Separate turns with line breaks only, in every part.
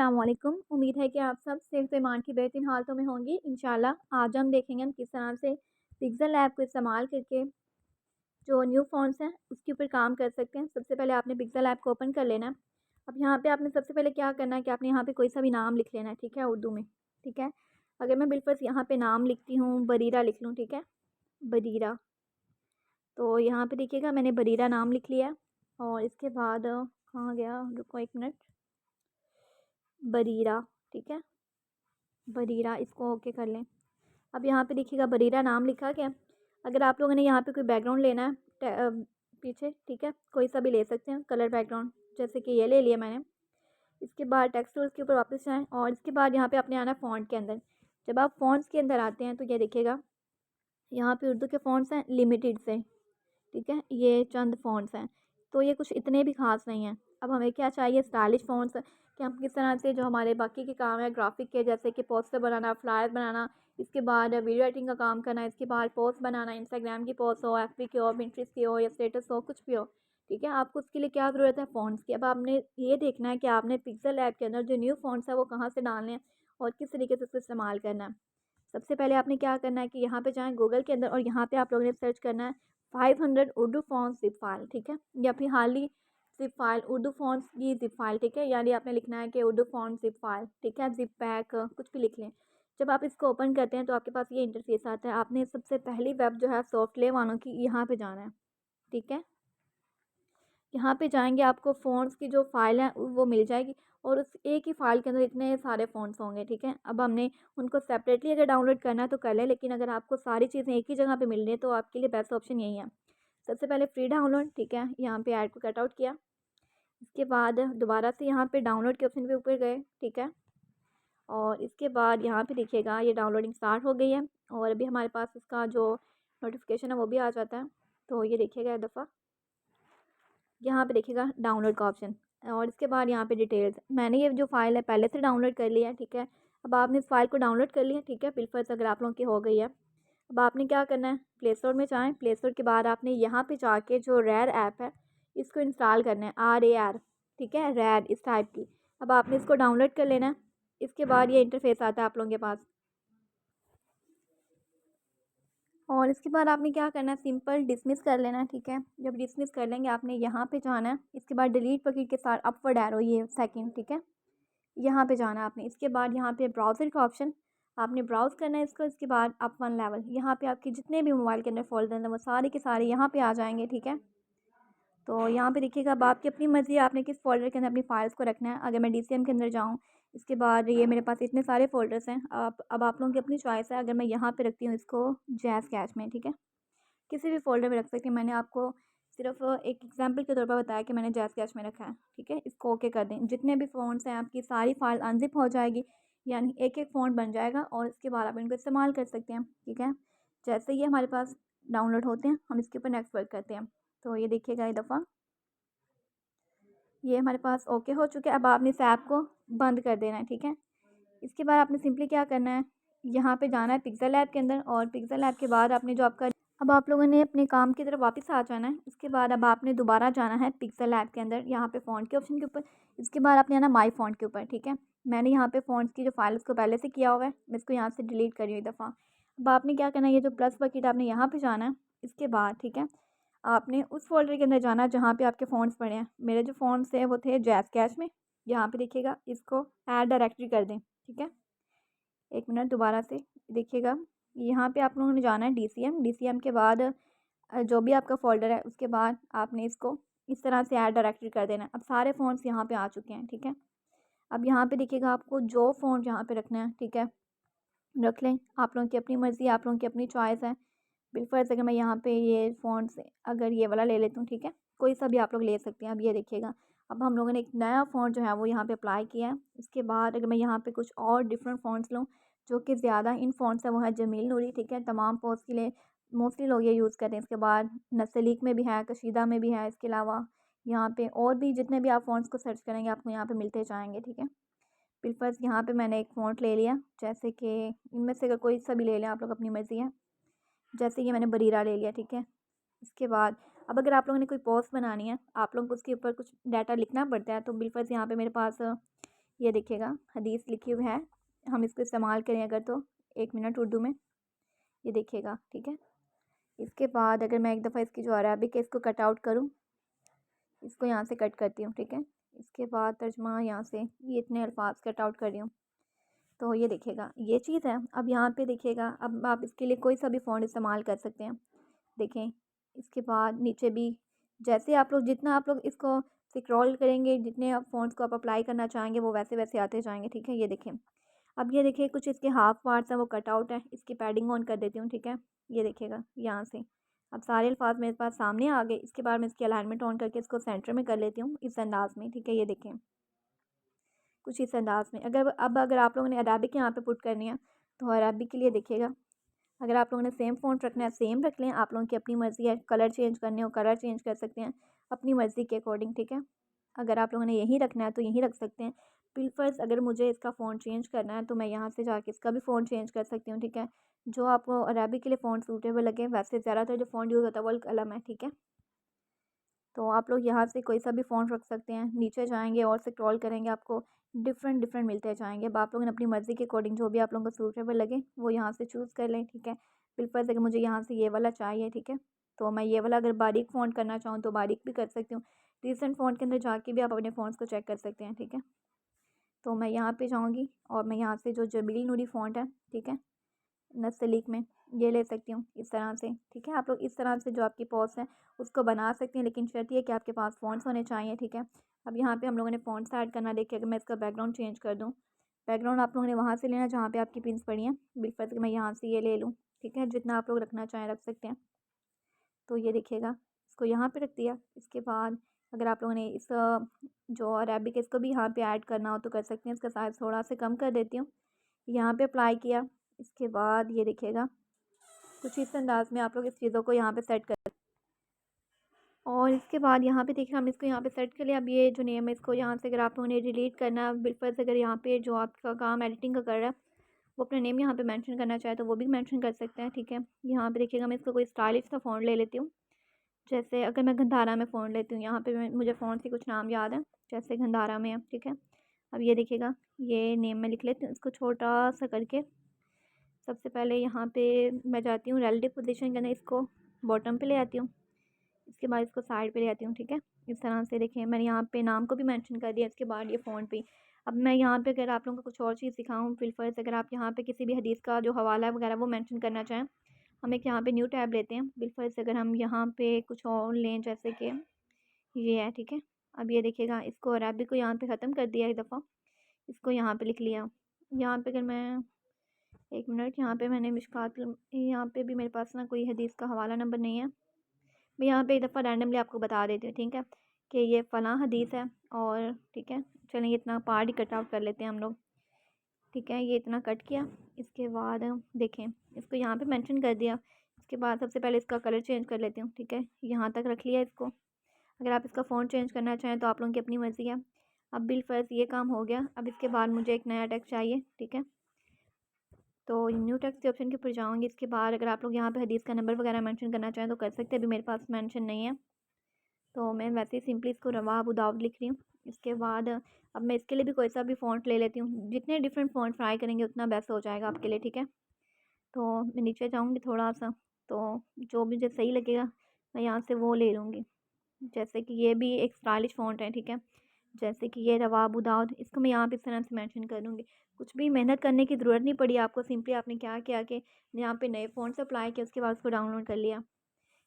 अस्सलामुअलैकुम। उम्मीद है कि आप सब सेहत ईमान की बेहतरीन हालतों में होंगी। इंशाल्लाह आज हम देखेंगे हम किस तरह से पिक्सल ऐप को इस्तेमाल करके जो न्यू फ़ॉन्ट्स हैं उसके ऊपर काम कर सकते हैं। सबसे पहले आपने पिक्सल ऐप को ओपन कर लेना है। अब यहाँ पे आपने सबसे पहले क्या करना है कि आपने यहाँ पे कोई सा भी नाम लिख लेना है, ठीक है, उर्दू में, ठीक है। अगर मैं बिलफ़र्ज़ यहाँ पे नाम लिखती हूँ, बरीरा लिख लूँ, ठीक है, बरीरा। तो यहाँ पे देखिएगा मैंने बरीरा नाम लिख लिया और इसके बाद कहाँ गया, रुको 1 मिनट, बरीरा, ठीक है, बरीरा, इसको ओके कर लें। अब यहाँ पे देखिएगा बरीरा नाम लिखा गया। अगर आप लोगों ने यहाँ पे कोई बैकग्राउंड लेना है पीछे, ठीक है, कोई सा भी ले सकते हैं कलर बैकग्राउंड, जैसे कि ये ले लिया मैंने। इसके बाद टेक्स्ट टूल्स के ऊपर वापस जाएँ और इसके बाद यहाँ पे आपने आना है फ़ॉन्ट के अंदर। जब आप फ़ॉन्ट्स के अंदर आते हैं तो ये देखिएगा यहाँ पे उर्दू के फ़ॉन्ट्स हैं लिमिटेड से, ठीक है, ये चंद फ़ॉन्ट्स हैं, तो ये कुछ इतने भी ख़ास नहीं हैं। अब हमें क्या चाहिए, स्टाइलिश फ़ॉन्ट्स, कि हम किस तरह से जो हमारे बाकी के काम है ग्राफ़िक के, जैसे कि पोस्टर बनाना, फ्लायर बनाना, इसके बाद वीडियो एडिटिंग का काम करना, इसके बाद पोस्ट बनाना, इंस्टाग्राम की पोस्ट हो, एफबी की हो, पिंटरेस्ट की हो या स्टेटस हो, कुछ भी हो, ठीक है। आपको उसके लिए क्या ज़रूरत है, फ़ॉन्ट्स की। अब आपने ये देखना है कि आपने पिक्सल ऐप के अंदर जो न्यू फ़ॉन्ट्स है वो कहाँ से डालने हैं और किस तरीके से उसको इस्तेमाल करना है। सबसे पहले आपने क्या करना है कि यहाँ पे जाएँ गूगल के अंदर और यहाँ पे आप लोगों ने सर्च करना है 500 उर्दू फ़ॉन्ट्स ज़िप फ़ाइल, ठीक है, या फिर हाली ज़िप फ़ाइल, उर्दू फ़ॉन्ट्स की ज़िप फ़ाइल, ठीक है, यानी आपने लिखना है कि उर्दू फ़ॉन्ट ज़िप फ़ाइल, ठीक है, ज़िप पैक कुछ भी लिख लें। जब आप इसको ओपन करते हैं तो आपके पास ये इंटरफ़ेस आता है। आपने सबसे पहली वेब जो है सॉफ्टवेयर वालों की, यहाँ पे जाना है, ठीक है। यहाँ पे जाएँगे आपको फ़ॉन्ट्स की जो फ़ाइल है वो मिल जाएगी और उस एक ही फ़ाइल के अंदर इतने सारे फ़ॉन्ट्स होंगे, ठीक है। अब हमने उनको सेपरेटली अगर डाउनलोड करना है तो कर लें, लेकिन अगर आपको सारी चीज़ें एक ही जगह पे मिल रही है तो आपके लिए बेस्ट ऑप्शन यही है। सबसे पहले फ्री डाउनलोड, ठीक है, यहाँ पे ऐड को कट आउट किया। इसके बाद दोबारा से यहाँ पे डाउनलोड के ऑप्शन पे ऊपर गए, ठीक है, और इसके बाद यहाँ पे देखिएगा ये डाउनलोडिंग स्टार्ट हो गई है और अभी हमारे पास इसका जो नोटिफिकेशन है वो भी आ जाता है। तो ये देखिएगा एक दफ़ा, यहाँ पे देखिएगा डाउनलोड का ऑप्शन और इसके बाद यहाँ पे डिटेल्स। मैंने ये जो फ़ाइल है पहले से डाउनलोड कर लिया है, ठीक है। अब आपने इस फ़ाइल को डाउनलोड कर लिया, ठीक है, बिलफर्ज अगर आप लोगों की हो गई है। अब आपने क्या करना है, प्ले स्टोर में जाएँ, प्ले स्टोर के बाद आपने यहाँ पे जाके जो रेर ऐप है इसको इंस्टॉल करना है, RAR, ठीक है, रेर इस टाइप की। अब आपने इसको डाउनलोड कर लेना है। इसके बाद ये इंटरफेस आता है आप लोगों के पास और इसके बाद आपने क्या करना है, सिंपल डिसमिस कर लेना है, ठीक है। जब डिसमिस कर लेंगे आपने यहाँ पे जाना है। इसके बाद डिलीट बटन के साथ अपवर्ड एरो, ये सेकंड, ठीक है, यहाँ पे जाना है आपने। इसके बाद यहाँ पे ब्राउज़र का ऑप्शन, आपने ब्राउज़ करना है इसको। इसके बाद अप वन लेवल, यहाँ पे आपके जितने भी मोबाइल के अंदर फ़ोल्डर हैं वो सारे के सारे यहाँ पे आ जाएंगे, ठीक है। तो यहाँ पे देखिएगा अब आपकी अपनी मर्ज़ी है आपने किस फ़ोल्डर के अंदर अपनी फ़ाइल्स को रखना है। अगर मैं DCM के अंदर जाऊँ, इसके बाद ये मेरे पास इतने सारे फ़ोल्डर्स हैं। अब आप लोगों की अपनी चॉइस है। अगर मैं यहाँ पे रखती हूँ इसको जैज़ कैश में, ठीक है, किसी भी फ़ोल्डर में रख सकती हूँ। मैंने आपको सिर्फ़ एक एग्ज़ाम्पल के तौर पर बताया कि मैंने जैज़ कैश में रखा है, ठीक है। इसको ओके कर दें। जितने भी फ़ॉन्ट्स हैं आपकी सारी फ़ाइल अनज़िप हो जाएगी, यानी एक-एक फ़ॉन्ट बन जाएगा और इसके बाद आप इनको इस्तेमाल कर सकते हैं, ठीक है। जैसे ये हमारे पास डाउनलोड होते हैं हम इसके ऊपर नेक्स्ट वर्क करते हैं। तो ये देखिएगा एक दफ़ा, ये हमारे पास ओके हो चुका है। अब आपने इस ऐप को बंद कर देना है, ठीक है। इसके बाद आपने सिंपली क्या करना है, यहाँ पे जाना है पिक्सल ऐप के अंदर और पिक्सल ऐप के बाद आपने जो आपका, अब आप लोगों ने अपने काम की तरफ वापस आ जाना है। इसके बाद अब आपने दोबारा जाना है पिक्सल ऐप के अंदर, यहाँ पे फ़ॉन्ट के ऑप्शन के ऊपर। इसके बाद आपने आना माई फ़ॉन्ट के ऊपर, ठीक है। मैंने यहाँ पे फ़ॉन्ट्स की जो फाइल उसको पहले से किया हुआ है, मैं इसको यहाँ से डिलीट कर रही हूँ एक दफ़ा। अब आपने क्या करना है, ये जो प्लस बकेट आपने यहाँ पे जाना है। इसके बाद ठीक है, आपने उस फ़ोल्डर के अंदर जाना है जहाँ पे आपके फ़ॉन्ट्स पड़े हैं। मेरे जो फ़ॉन्ट्स हैं वो थे जैज़ कैश में। यहाँ पे देखिएगा इसको ऐड डायरेक्टरी कर दें, ठीक है। 1 मिनट दोबारा से देखिएगा, यहाँ पे आप लोगों ने जाना है DCM के बाद जो भी आपका फ़ोल्डर है उसके बाद आपने इसको इस तरह से ऐड डायरेक्टरी कर देना है। अब सारे फ़ॉन्ट्स यहाँ पे आ चुके हैं, ठीक है। अब यहाँ पे देखिएगा आपको जो फ़ॉन्ट यहाँ पे रखना है, ठीक है, रख लें। आप लोगों की अपनी मर्ज़ी, आप लोगों की अपनी चॉइस है। बिलफ़र्ज़ अगर मैं यहाँ पे ये फ़ॉन्ट्स अगर ये वाला ले लेती हूँ, ठीक है, कोई सा भी आप लोग ले सकते हैं। अब ये देखिएगा, अब हम लोगों ने एक नया फ़ॉन्ट जो है वो यहाँ पे अप्लाई किया है। इसके बाद अगर मैं यहाँ पे कुछ और डिफरेंट फ़ॉन्ट्स लूँ जो कि ज़्यादा इन फ़ॉन्ट्स है, वो है जमील नूरी, ठीक है, तमाम पोस्ट के लिए मोस्टली लोग ये यूज़ करते हैं। इसके बाद नस्तलीक में भी है, कशीदा में भी है। इसके अलावा यहाँ पे और भी जितने भी आप फ़ॉन्ट्स को सर्च करेंगे आपको यहाँ पे मिलते जाएंगे, ठीक है। बिलफ़र्ज़ यहाँ पे मैंने एक फ़ॉन्ट ले लिया, जैसे कि इनमें से अगर कोई सा भी ले लें, आप लोग अपनी मर्ज़ी है। जैसे ये मैंने बरीरा ले लिया, ठीक है। इसके बाद अब अगर आप लोगों ने कोई पोस्ट बनानी है, आप लोगों को उसके ऊपर कुछ डाटा लिखना पड़ता है, तो बिलफ़र्ज़ यहाँ पे मेरे पास ये देखिएगा हदीस लिखी हुई है, हम इसको इस्तेमाल करें अगर तो 1 मिनट उर्दू में, ये देखिएगा, ठीक है। इसके बाद अगर मैं एक दफ़ा इसकी जो अरबिक है इसको कट आउट करूँ, इसको यहाँ से कट करती हूँ, ठीक है। इसके बाद तर्जमा यहाँ से ये इतने अल्फाज कट आउट कर रही हूँ, तो ये देखिएगा ये चीज़ है। अब यहाँ पे देखिएगा, अब आप इसके लिए कोई सा भी फ़ॉन्ट इस्तेमाल कर सकते हैं, देखें। इसके बाद नीचे भी जैसे आप लोग जितना आप लोग इसको स्क्रॉल करेंगे, जितने आप फ़ॉन्ट्स को आप अप्लाई करना चाहेंगे वो वैसे वैसे आते जाएंगे, ठीक है। ये देखें, अब ये देखिए कुछ इसके हाफ पार्ट्स हैं वो कट आउट है, इसकी पैडिंग ऑन कर देती हूँ, ठीक है। ये देखिएगा यहाँ से अब सारे अल्फाज मेरे पास सामने आ गए। इसके बाद मैं इसकी अलाइनमेंट ऑन करके इसको सेंटर में कर लेती हूँ इस अंदाज़ में, ठीक है। ये देखें कुछ इस अंदाज़ में। अगर आप लोगों ने अरबिक यहाँ पे पुट करनी है तो अरबिक के लिए देखिएगा, अगर आप लोगों ने सेम फ़ॉन्ट रखना है सेम रख लें, आप लोगों की अपनी मर्ज़ी है। कलर चेंज करने हो कलर चेंज कर सकते हैं अपनी मर्ज़ी के अकॉर्डिंग, ठीक है। अगर आप लोगों ने यही रखना है तो यही रख सकते हैं। बिलफ़र्ज़ अगर मुझे इसका फ़ॉन्ट चेंज करना है तो मैं यहाँ से जाके इसका भी फ़ॉन्ट चेंज कर सकती हूँ, ठीक है। जो आपको अरबिक के लिए फ़ॉन्ट सूटेबल लगे, वैसे ज़्यादातर जो फ़ॉन्ट यूज़ होता है वो कलम है, ठीक है। तो आप लोग यहाँ से कोई सा भी फ़ॉन्ट रख सकते हैं। नीचे जाएंगे और स्क्रॉल करेंगे, आपको डिफरेंट डिफरेंट मिलते जाएंगे। अब आप लोगों ने अपनी मर्ज़ी के अकॉर्डिंग जो भी आप लोगों को सूटेबल लगे वो यहाँ से चूज़ कर लें, ठीक है। बिलफ़र्ज़ अगर मुझे यहाँ से ये वाला चाहिए, ठीक है, तो मैं ये वाला अगर बारीक फ़ॉन्ट करना चाहूँ तो बारीक भी कर सकती हूँ। रीसेंट फ़ॉन्ट के अंदर जाके भी आप अपने फ़ॉन्ट्स को चेक कर सकते हैं, ठीक है। तो मैं यहाँ पे जाऊँगी और मैं यहाँ से जो जमील नूरी फ़ॉन्ट है, ठीक है, नस्तलीक में, ये ले सकती हूँ इस तरह से, ठीक है। आप लोग इस तरह से जो आपकी पोस्ट है उसको बना सकते हैं, लेकिन शर्त ये है कि आपके पास फ़ॉन्ट्स होने चाहिए, ठीक है। अब यहाँ पे हम लोगों ने फ़ॉन्ट्स ऐड करना। देखिए अगर मैं इसका बैकग्राउंड चेंज कर दूँ, बैकग्राउंड आप लोगों ने वहाँ से लेना जहाँ पे आपकी पिन्स पड़ी हैं। बिलफ़र्ज़ मैं यहाँ से ये ले लूँ, ठीक है। जितना आप लोग रखना चाहें रख सकते हैं। तो ये देखिएगा इसको यहाँ पे रख दिया। इसके बाद अगर आप लोगों ने इस जो अरबिक है इसको भी यहाँ पे ऐड करना हो तो कर सकते हैं। इसका साइज़ थोड़ा सा कम कर देती हूँ, यहाँ पे अप्लाई किया। इसके बाद ये देखिएगा कुछ इस अंदाज़ में आप लोग इस चीज़ों को यहाँ पे सेट कर, और इसके बाद यहाँ पे देखिए हम इसको यहाँ पे सेट कर लिया। अब ये जो नेम है इसको यहाँ से अगर आप लोगों ने डिलीट करना है, बिलफ़र्ज़ अगर यहाँ पे जो आपका काम एडिटिंग का कर रहा है वो अपना नेम यहाँ पे मेंशन करना चाहे तो वो भी मेंशन कर सकते हैं, ठीक है। यहाँ पे देखिएगा मैं इसको कोई स्टाइलिश सा फ़ॉन्ट ले लेती हूँ। जैसे अगर मैं गंधारा में फ़ॉन्ट लेती हूँ, यहाँ पे मुझे फ़ॉन्ट के कुछ नाम याद है, जैसे गंधारा में है, ठीक है। अब ये देखिएगा ये नेम में लिख लेती हूँ इसको छोटा सा करके। सबसे पहले यहाँ पे मैं जाती हूँ रिलेटिव पोजीशन के अंदर, इसको बॉटम पे ले आती हूँ। इसके बाद इसको साइड पे ले आती हूँ, ठीक है। इस तरह से देखिए मैंने यहाँ पे नाम को भी मेंशन कर दिया। इसके बाद ये फ़ॉन्ट भी। अब मैं यहाँ पे अगर आप लोगों को कुछ और चीज़ सिखाऊँ, बिलफ़र्ज़ अगर आप यहाँ पे किसी भी हदीस का जो हवाला वगैरह वो मेंशन करना चाहें, हम एक यहाँ पे न्यू टैब लेते हैं। बिलफ़र्ज़ अगर हम यहाँ पे कुछ और लें जैसे कि ये है, ठीक है। अब ये देखिएगा इसको अरबिक को यहाँ पे ख़त्म कर दिया एक दफ़ा, इसको यहाँ पे लिख लिया। यहाँ पे अगर मैं 1 मिनट, यहाँ पे मैंने यहाँ पे भी मेरे पास ना कोई हदीस का हवाला नंबर नहीं है। मैं यहाँ पे एक दफ़ा रैंडमली आपको बता देती हूँ, ठीक है, कि ये फ़लाँ हदीस है। और ठीक है चलें ये इतना पार्ट ही कट आउट कर लेते हैं हम लोग, ठीक है। ये इतना कट किया। इसके बाद देखें इसको यहाँ पे मेंशन कर दिया। इसके बाद सबसे पहले इसका कलर चेंज कर लेती हूँ, ठीक है। यहाँ तक रख लिया इसको। अगर आप इसका फ़ॉन्ट चेंज करना चाहें तो आप लोगों की अपनी मर्ज़ी है। अब बिलफ़र्ज़ ये काम हो गया। अब इसके बाद मुझे एक नया टेक्स्ट चाहिए, ठीक है। तो न्यू टेक्स्ट के ऑप्शन के ऊपर जाऊँगी। इसके बाद अगर आप लोग यहाँ पे हदीस का नंबर वगैरह मेंशन करना चाहें तो कर सकते हैं। अभी मेरे पास मेंशन नहीं है तो मैं वैसे ही सिंपली इसको रवा अबू दाऊद लिख रही हूँ। इसके बाद अब मैं इसके लिए भी कोई सा भी फ़ॉन्ट ले लेती हूँ। जितने डिफरेंट फ़ॉन्ट ट्राई करेंगे उतना बेस्ट हो जाएगा आपके लिए, ठीक है। तो मैं नीचे जाऊँगी थोड़ा सा, तो जो मुझे सही लगेगा मैं यहाँ से वो ले लूँगी। जैसे कि ये भी एक स्टाइलिश फ़ॉन्ट है, ठीक है। जैसे कि ये रवा अबू दाऊद, इसको मैं यहाँ पे इस तरह से मेंशन कर दूँगी। कुछ भी मेहनत करने की ज़रूरत नहीं पड़ी आपको। सिंपली आपने क्या किया कि यहाँ पे नए फ़ॉन्ट्स अप्लाई किए, उसके बाद उसको डाउनलोड कर लिया।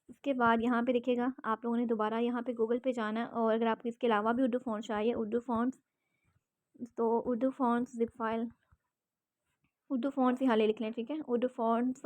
इसके बाद यहाँ पे देखिएगा आप लोगों ने दोबारा यहाँ पे गूगल पे जाना है, और अगर आपको इसके अलावा भी उर्दू फ़ॉन्ट चाहिए, उर्दू फ़ॉन्ट्स, तो Urdu fonts zip file, Urdu fonts यहाँ लिख लें, ठीक है। उर्दू फ़ॉन्ट्स,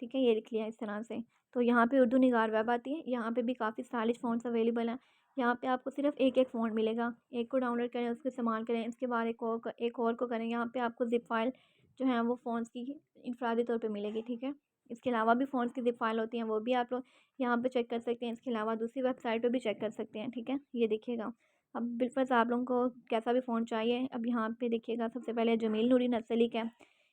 ठीक है, ये लिख लिया इस तरह से। तो यहाँ पे उर्दू निगार वेब आती है। यहाँ पे भी काफ़ी स्टाइलिश फ़ॉन्ट्स अवेलेबल हैं। यहाँ पे आपको सिर्फ एक एक फ़ॉन्ट मिलेगा। एक को डाउनलोड करें, उसको इस्तेमाल करें। इसके बाद एक और को करें। यहाँ पे आपको ज़िप फाइल जो है वो फ़ॉन्ट्स की इनफ़रादी तौर पे मिलेगी, ठीक है। इसके अलावा भी फ़ॉन्ट्स की ज़िप फाइल होती हैं, वो भी आप लोग यहाँ पे चेक कर सकते हैं। इसके अलावा दूसरी वेबसाइट पे भी चेक कर सकते हैं, ठीक है। ये देखिएगा अब बिलफ़र्ज़ आप लोगों को कैसा भी फ़ॉन्ट चाहिए। अब यहाँ पे देखिएगा सबसे पहले जमील नूरी नस्तलीक है।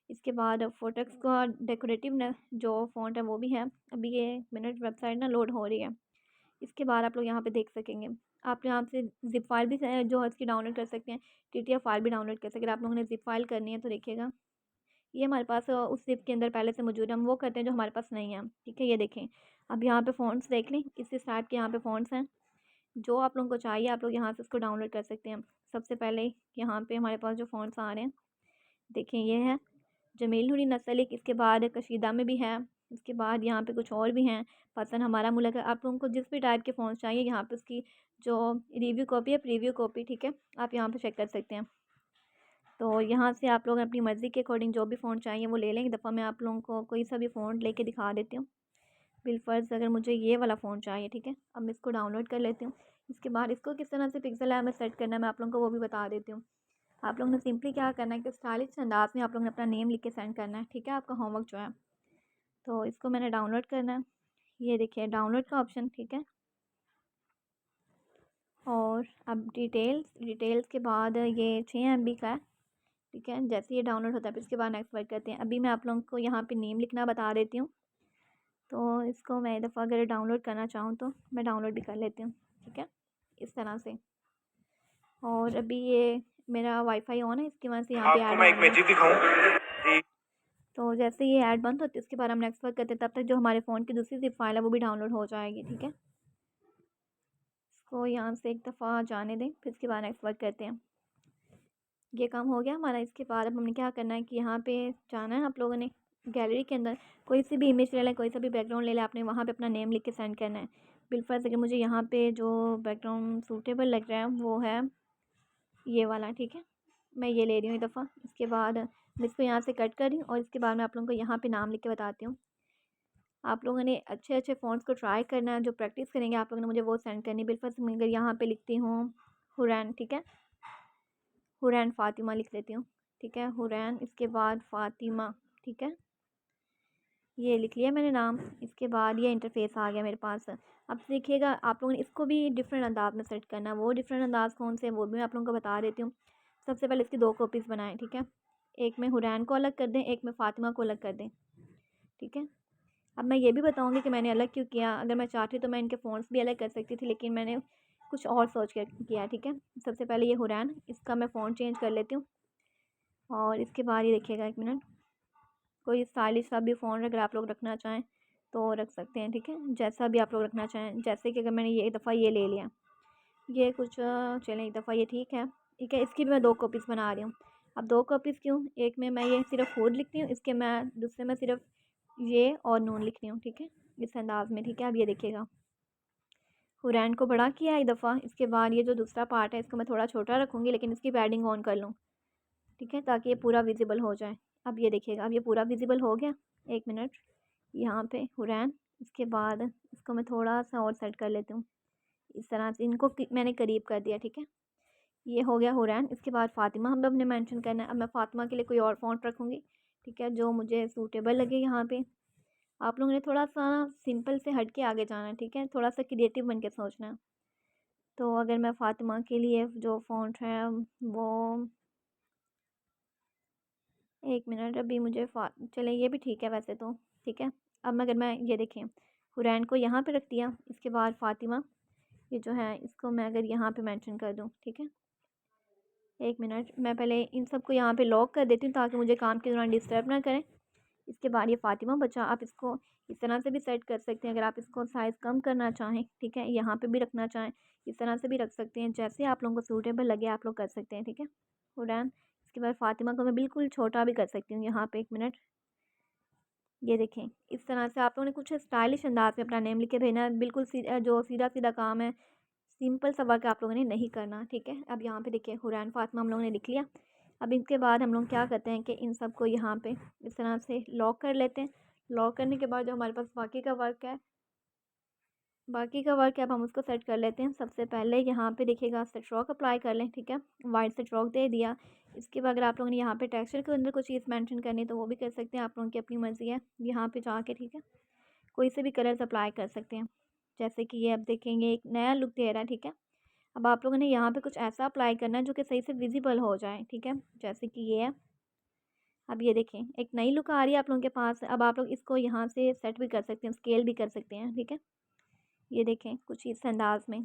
इसके बाद फोटेक्स का डेकोरेटिव न जो फ़ॉन्ट है वो भी है। अभी ये मिनट वेबसाइट ना लोड हो रही है। इसके बाद आप लोग यहाँ पे देख सकेंगे। आप यहाँ से ज़िप फाइल भी जो है इसकी डाउनलोड कर सकते हैं, TTF फाइल भी डाउनलोड कर सकते हैं। अगर आप लोगों ने ज़िप फाइल करनी है तो देखिएगा, ये हमारे पास उस ज़िप के अंदर पहले से मौजूद है, हम वो करते हैं जो हमारे पास नहीं है, ठीक है। ये देखें, अब यहाँ पे फ़ॉन्ट्स देख लें, इस टाइप के यहाँ पे फ़ॉन्ट्स हैं, जो आप लोगों को चाहिए आप लोग यहाँ से उसको डाउनलोड कर सकते हैं। सबसे पहले यहाँ पे हमारे पास जो फ़ॉन्ट्स आ रहे हैं, देखें ये है जमील नूरी नसलिक, इसके बाद कशीदा में भी है, इसके बाद यहाँ पे कुछ और भी हैं, पसंद हमारा मुल्क है। आप लोगों को जिस भी टाइप के फ़ॉन्ट्स चाहिए यहाँ पे उसकी जो रिव्यू कॉपी है, प्रीव्यू कॉपी, ठीक है, आप यहाँ पे चेक कर सकते हैं। तो यहाँ से आप लोग अपनी मर्ज़ी के अकॉर्डिंग जो भी फ़ॉन्ट चाहिए वो ले लें। एक दफ़ा मैं आप लोगों को कोई सा भी फ़ॉन्ट लेके दिखा देती हूँ। बिलफ़र्ज़ अगर मुझे ये वाला फ़ॉन्ट चाहिए, ठीक है, अब मैं इसको डाउनलोड कर लेती हूँ। इसके बाद इसको किस तरह से पिक्सल ऐप में सेट करना है मैं आप लोगों को वो भी बता देती हूँ। आप लोगों ने सिंपली क्या करना है कि स्टाइलिश अंदाज़ में आप लोगों ने अपना नेम लिख के सेंड करना है, ठीक है, आपका होमवर्क जो है। तो इसको मैंने डाउनलोड करना है, ये देखिए डाउनलोड का ऑप्शन, ठीक है। और अब डिटेल्स के बाद ये 6 MB का है, ठीक है। जैसे ये डाउनलोड होता है फिर इसके बाद नेक्स्ट वर्क करते हैं। अभी मैं आप लोगों को यहाँ पे नेम लिखना बता देती हूँ। तो इसको मैं एक दफ़ा अगर डाउनलोड करना चाहूँ तो मैं डाउनलोड भी कर लेती हूँ, ठीक है, इस तरह से। और अभी ये मेरा वाईफाई ऑन है, इसकी वजह से यहाँ पे
आपको
ऐड
मैं
आ
एक
रही है।
मैजिक दिखाऊं।
तो जैसे ये ऐड बंद होती है उसके बाद हम नेक्स्ट वर्क करते हैं, तब तक जो हमारे फ़ोन की दूसरी ज़िप फाइल है वो भी डाउनलोड हो जाएगी, ठीक है। इसको यहाँ से एक दफ़ा जाने दें, फिर इसके बाद नेक्स्ट वर्क करते हैं। ये काम हो गया हमारा। इसके बाद अब हमने क्या करना है कि यहाँ पे जाना है, आप लोगों ने गैलरी के अंदर कोई सी भी इमेज ले लें, कोई सा भी बैकग्राउंड ले लें, आपने वहाँ पे अपना नेम लिख के सेंड करना है। बिलफर्ज अगर मुझे यहाँ पे जो बैकग्राउंड सूटेबल लग रहा है वो है ये वाला, ठीक है, मैं ये ले रही हूँ एक दफ़ा। इसके बाद मैं इसको यहाँ से कट कर रही हूँ और इसके बाद मैं आप लोगों को यहाँ पर नाम लिख के बताती हूँ। आप लोगों ने अच्छे अच्छे फ़ॉन्ट्स को ट्राई करना है, जो प्रैक्टिस करेंगे आप लोगों ने मुझे वो सेंड करनी है। बिलफर्ज मैं अगर यहाँ पर लिखती हूँ हुरैन, ठीक है, हुरैन फ़ातिमा लिख लेती हूँ, ठीक है, हुरैन, इसके बाद फ़ातिमा, ठीक है, ये लिख लिया मैंने नाम। इसके बाद ये इंटरफेस आ गया मेरे पास। अब देखिएगा आप लोगों ने इसको भी डिफरेंट अंदाज में सेट करना है। वो डिफरेंट अंदाज कौन से हैं वो भी मैं आप लोगों को बता देती हूँ। सबसे पहले इसकी 2 कॉपीज़ बनाएं, ठीक है, एक में हुरैन को अलग कर दें, एक में फ़ातिमा को अलग कर दें, ठीक है। अब मैं ये भी बताऊँगी कि मैंने अलग क्यों किया। अगर मैं चाहती तो मैं इनके फ़ॉन्ट्स भी अलग कर सकती थी, लेकिन मैंने कुछ और सोच कर किया, ठीक है। सबसे पहले ये हुरैन, इसका मैं फ़ॉन्ट चेंज कर लेती हूँ। और इसके बाद ये देखिएगा, एक मिनट, कोई स्टाइलिश सा भी फ़ॉन्ट अगर आप लोग रखना चाहें तो रख सकते हैं, ठीक है, जैसा भी आप लोग रखना चाहें। जैसे कि अगर मैंने ये एक दफ़ा ये ले लिया, ये कुछ चलें एक दफ़ा ये ठीक है, ठीक है। इसकी भी मैं 2 कॉपीज़ बना रही हूँ। अब 2 कॉपीज़ क्यों, एक में मैं ये सिर्फ़ हुड लिखती हूँ, इसके मैं दूसरे में सिर्फ ये और नून लिख रही हूँ, ठीक है, इस अंदाज़ में, ठीक है। अब ये देखिएगा, हुरैन को बड़ा किया एक दफ़ा। इसके बाद ये जो दूसरा पार्ट है इसको मैं थोड़ा छोटा रखूँगी, लेकिन इसकी पैडिंग ऑन कर लूँ, ठीक है, ताकि ये पूरा विजिबल हो जाए। अब ये देखिएगा, अब ये पूरा विजिबल हो गया। एक मिनट, यहाँ पे हुरैन, इसके बाद इसको मैं थोड़ा सा और सेट कर लेती हूँ, इस तरह से इनको मैंने करीब कर दिया, ठीक है। ये हो गया हुरैन। इसके बाद फ़ातिमा हम अपने मेंशन करना है। अब मैं फ़ातिमा के लिए कोई और फ़ॉन्ट रखूँगी, ठीक है, जो मुझे सूटेबल लगे। यहाँ पे आप लोगों ने थोड़ा सा सिंपल से हट के आगे जाना है, ठीक है, थोड़ा सा क्रिएटिव बन के सोचना है। तो अगर मैं फ़ातिमा के लिए जो फ़ॉन्ट है वो, एक मिनट, अभी मुझे चले ये भी ठीक है वैसे तो, ठीक है। अब अगर मैं ये देखें, हुरैन को यहाँ पे रख दिया, इसके बाद फ़ातिमा ये जो है इसको मैं अगर यहाँ पे मेंशन कर दूँ, ठीक है। एक मिनट, मैं पहले इन सबको यहाँ पे लॉक कर देती हूँ ताकि मुझे काम के दौरान डिस्टर्ब ना करें। इसके बाद ये फ़ातिमा बचा। आप इसको इस तरह से भी सेट कर सकते हैं, अगर आप इसको साइज़ कम करना चाहें, ठीक है, यहाँ पे भी रखना चाहें, इस तरह से भी रख सकते हैं, जैसे आप लोगों को सूटेबल लगे आप लोग कर सकते हैं, ठीक है। हुरैन, इसके बाद फ़ातिमा को मैं बिल्कुल छोटा भी कर सकती हूँ यहाँ पे, एक मिनट, ये देखें, इस तरह से आप लोगों ने कुछ स्टाइलिश अंदाज में अपना नेम लिख के भेजना है। बिल्कुल जो सीधा सीधा काम है, सिंपल सा वर्क आप लोगों ने नहीं करना, ठीक है। अब यहाँ पे देखिए हुरैन फ़ातिमा हम लोगों ने लिख लिया। अब इसके बाद हम लोग क्या करते हैं कि इन सबको यहाँ पे इस तरह से लॉक कर लेते हैं। लॉक करने के बाद जो हमारे पास बाकी का वर्क है अब हम उसको सेट कर लेते हैं। सबसे पहले यहाँ पे देखिएगा स्ट्रोक अप्लाई कर लें, ठीक है, वाइट स्ट्रोक दे दिया। इसके बाद अगर आप लोगों ने यहाँ पे टेक्सचर के अंदर कुछ चीज़ मेंशन करनी तो वो भी कर सकते हैं, आप लोगों की अपनी मर्ज़ी है। यहाँ पे जाके, ठीक है, कोई से भी कलर्स अप्लाई कर सकते हैं, जैसे कि ये अब देखेंगे एक नया लुक दे रहा है, ठीक है। अब आप लोगों ने यहाँ पे कुछ ऐसा अप्लाई करना है जो कि सही से विजिबल हो जाए, ठीक है, जैसे कि ये है। अब ये देखें एक नई लुक आ रही है आप लोगों के पास। अब आप लोग इसको यहाँ से सेट भी कर सकते हैं, स्केल भी कर सकते हैं, ठीक है। ये देखें कुछ इस अंदाज में,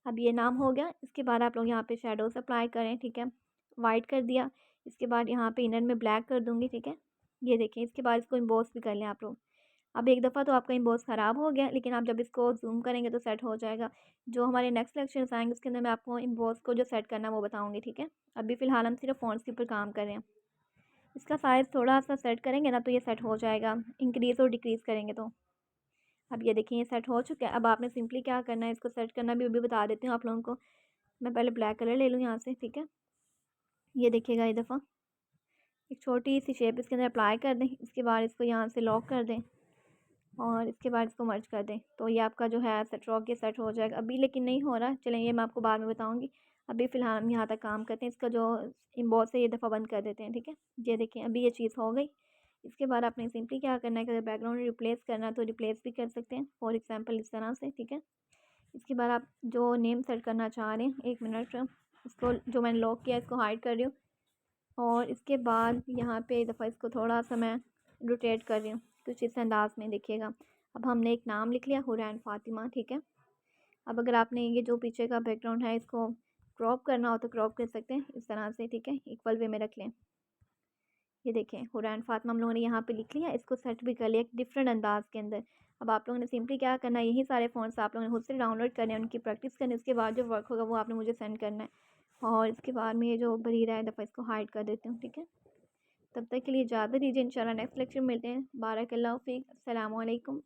अब ये नाम हो गया। इसके बाद आप लोग यहाँ पे शेडोज अप्लाई करें, ठीक है। वाइट कर दिया। इसके बाद यहाँ पे इनर में ब्लैक कर दूँगी, ठीक है। ये देखें, इसके बाद इसको एम्बॉस भी कर लें आप लोग। अब एक दफ़ा तो आपका एम्बॉस ख़राब हो गया, लेकिन आप जब इसको ज़ूम करेंगे तो सेट हो जाएगा। जो हमारे नेक्स्ट लेक्चर्स आएंगे उसके अंदर मैं आपको एम्बॉस को जो सेट करना है वो बताऊँगी, ठीक है। अभी फ़िलहाल हम सिर्फ फ़ॉन्ट्स के ऊपर काम कर रहे हैं। इसका साइज़ थोड़ा सा सेट करेंगे ना तो ये सेट हो जाएगा, इंक्रीज़ और डिक्रीज़ करेंगे तो। अब ये देखिए, ये सेट हो चुका है। अब आपने सिंपली क्या करना है, इसको सेट करना भी अभी बता देती हूँ आप लोगों को। मैं पहले ब्लैक कलर ले लूँ यहाँ से, ठीक है। ये देखिएगा, एक दफ़ा एक छोटी सी शेप इसके अंदर अप्लाई कर दें। इसके बाद इसको यहाँ से लॉक कर दें और इसके बाद इसको मर्ज कर दें, तो ये आपका जो है सेट रॉक, ये सेट हो जाएगा। अभी लेकिन नहीं हो रहा, चलें ये मैं आपको बाद में बताऊँगी। अभी फ़िलहाल हम यहाँ तक काम करते हैं। इसका जो एम्बॉस है ये दफ़ा बंद कर देते हैं, ठीक है। ये देखें, अभी ये चीज़ हो गई। इसके बाद आपने सिंपली क्या करना है कि अगर बैकग्राउंड रिप्लेस करना है तो रिप्लेस भी कर सकते हैं, फॉर एग्ज़ाम्पल इस तरह से, ठीक है। इसके बाद आप जो नेम सेट करना चाह रहे हैं, 1 मिनट, इसको जो मैंने लॉक किया इसको हाइड कर रही हूँ। और इसके बाद यहाँ पे एक दफ़ा इसको थोड़ा सा मैं रोटेट कर रही हूँ कुछ इस अंदाज में, देखिएगा। अब हमने एक नाम लिख लिया, हुरैन फ़ातिमा, ठीक है। अब अगर आपने ये जो पीछे का बैकग्राउंड है इसको क्रॉप करना हो तो क्रॉप कर सकते हैं इस तरह से, ठीक है। इक्वल वे में रख लें। ये देखें, हुरैन फ़ातिमा हम लोगों ने यहाँ पे लिख लिया, इसको सेट भी कर लिया एक डिफरेंट अंदाज के अंदर। अब आप लोगों ने सिंपली क्या करना है, यही सारे फ़ॉन्ट्स आप लोगों ने खुद से डाउनलोड करने हैं, उनकी प्रैक्टिस करनी है। उसके बाद जो वर्क होगा वो आपने मुझे सेंड करना है। और इसके बाद में ये जो बरीरा है दफ़ा इसको हाइड कर देती हूँ, ठीक है। तब तक के लिए इजाज़त दीजिए, इंशाल्लाह नेक्स्ट लेक्चर में मिलते हैं। बारकल्लाहु फ़ीक। अस्सलामु अलैकुम।